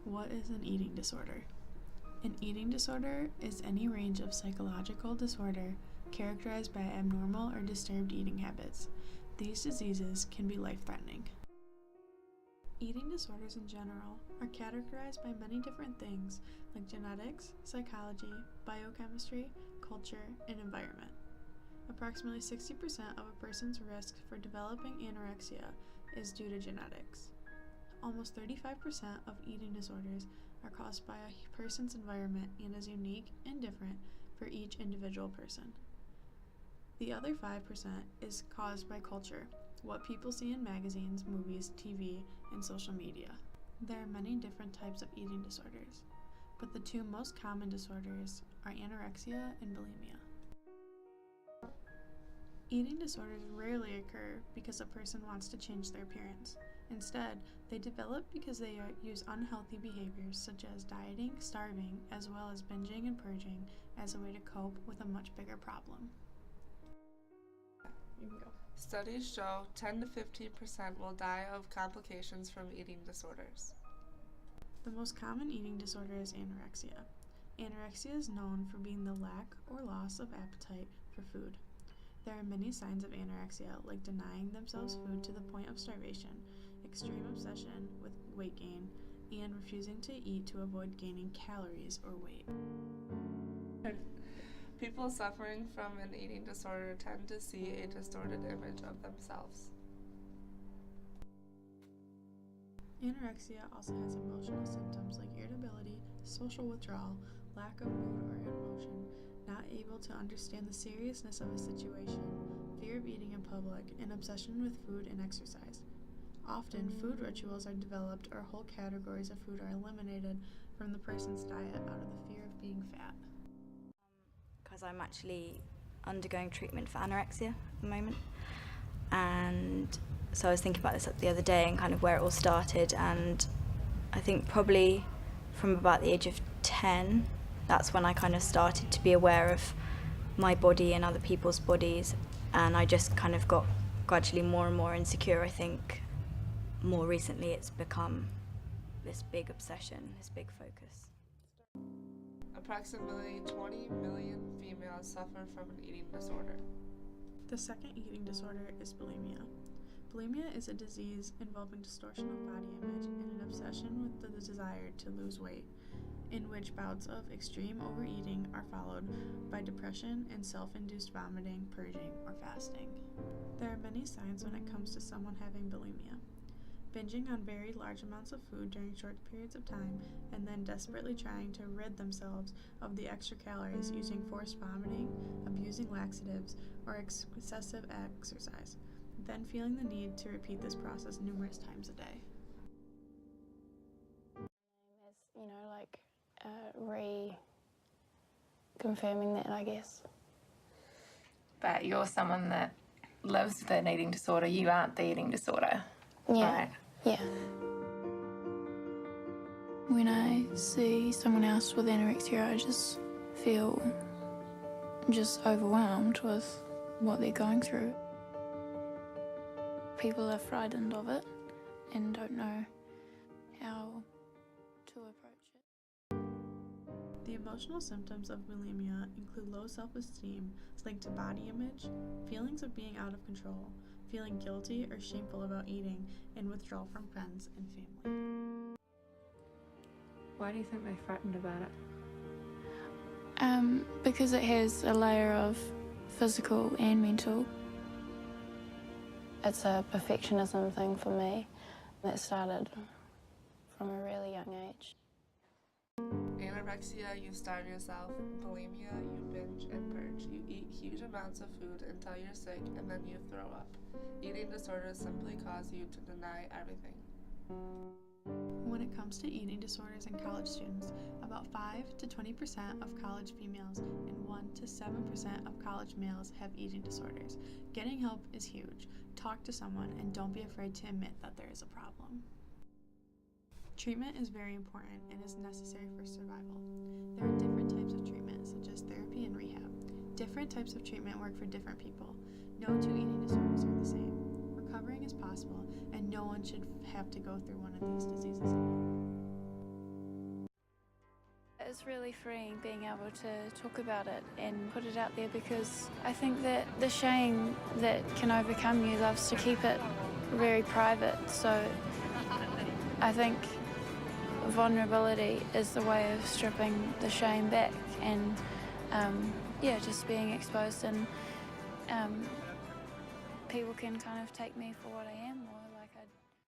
What is an eating disorder? An eating disorder is any range of psychological disorder characterized by abnormal or disturbed eating habits. These diseases can be life-threatening. Eating disorders in general are categorized by many different things like genetics, psychology, biochemistry, culture, and environment. Approximately 60% of a person's risk for developing anorexia is due to genetics. Almost 35% of eating disorders are caused by a person's environment and is unique and different for each individual person. The other 5% is caused by culture, what people see in magazines, movies, TV, and social media. There are many different types of eating disorders, but the two most common disorders are anorexia and bulimia. Eating disorders rarely occur because a person wants to change their appearance. Instead, they develop because they use unhealthy behaviors such as dieting, starving, as well as binging and purging as a way to cope with a much bigger problem. You can go. Studies show 10 to 15% will die of complications from eating disorders. The most common eating disorder is anorexia. Anorexia is known for being the lack or loss of appetite for food. There are many signs of anorexia, like denying themselves food to the point of starvation, extreme obsession with weight gain, and refusing to eat to avoid gaining calories or weight. People suffering from an eating disorder tend to see a distorted image of themselves. Anorexia also has emotional symptoms like irritability, social withdrawal, lack of mood or emotion, not able to understand the seriousness of a situation, fear of eating in public, and obsession with food and exercise. Often, food rituals are developed or whole categories of food are eliminated from the person's diet out of the fear of being fat. Because I'm actually undergoing treatment for anorexia at the moment, and so I was thinking about this the other day and kind of where it all started, and I think probably from about the age of 10, that's when I kind of started to be aware of my body and other people's bodies, and I just kind of got gradually more and more insecure. I think more recently it's become this big obsession, this big focus. Approximately 20 million females suffer from an eating disorder. The second eating disorder is bulimia. Bulimia is a disease involving distortion of body image and an obsession with the desire to lose weight, in which bouts of extreme overeating are followed by depression and self-induced vomiting, purging, or fasting. There are many signs when it comes to someone having bulimia. Binging on very large amounts of food during short periods of time, and then desperately trying to rid themselves of the extra calories using forced vomiting, abusing laxatives, or excessive exercise, then feeling the need to repeat this process numerous times a day. Reconfirming that, I guess. But you're someone that lives with an eating disorder. You aren't the eating disorder. Yeah. Right? Yeah. When I see someone else with anorexia, I just feel just overwhelmed with what they're going through. People are frightened of it and don't know how to approach it. The emotional symptoms of bulimia include low self-esteem linked to body image, feelings of being out of control, feeling guilty or shameful about eating, and withdrawal from friends and family. Why do you think they're frightened about it? Because it has a layer of physical and mental. It's a perfectionism thing for me that started from a really young age. Anorexia, you starve yourself. Bulimia, you binge and purge. You eat huge amounts of food until you're sick and then you throw up. Eating disorders simply cause you to deny everything. When it comes to eating disorders in college students, about 5 to 20% of college females and 1 to 7% of college males have eating disorders. Getting help is huge. Talk to someone and don't be afraid to admit that there is a problem. Treatment is very important and is necessary for survival. There are different types of treatment, such as therapy and rehab. Different types of treatment work for different people. No two eating disorders are the same. Recovering is possible, and no one should have to go through one of these diseases alone. just really freeing being able to talk about it and put it out there, because I think that the shame that can overcome you loves to keep it very private. So I think vulnerability is the way of stripping the shame back, and just being exposed, and people can kind of take me for what I am.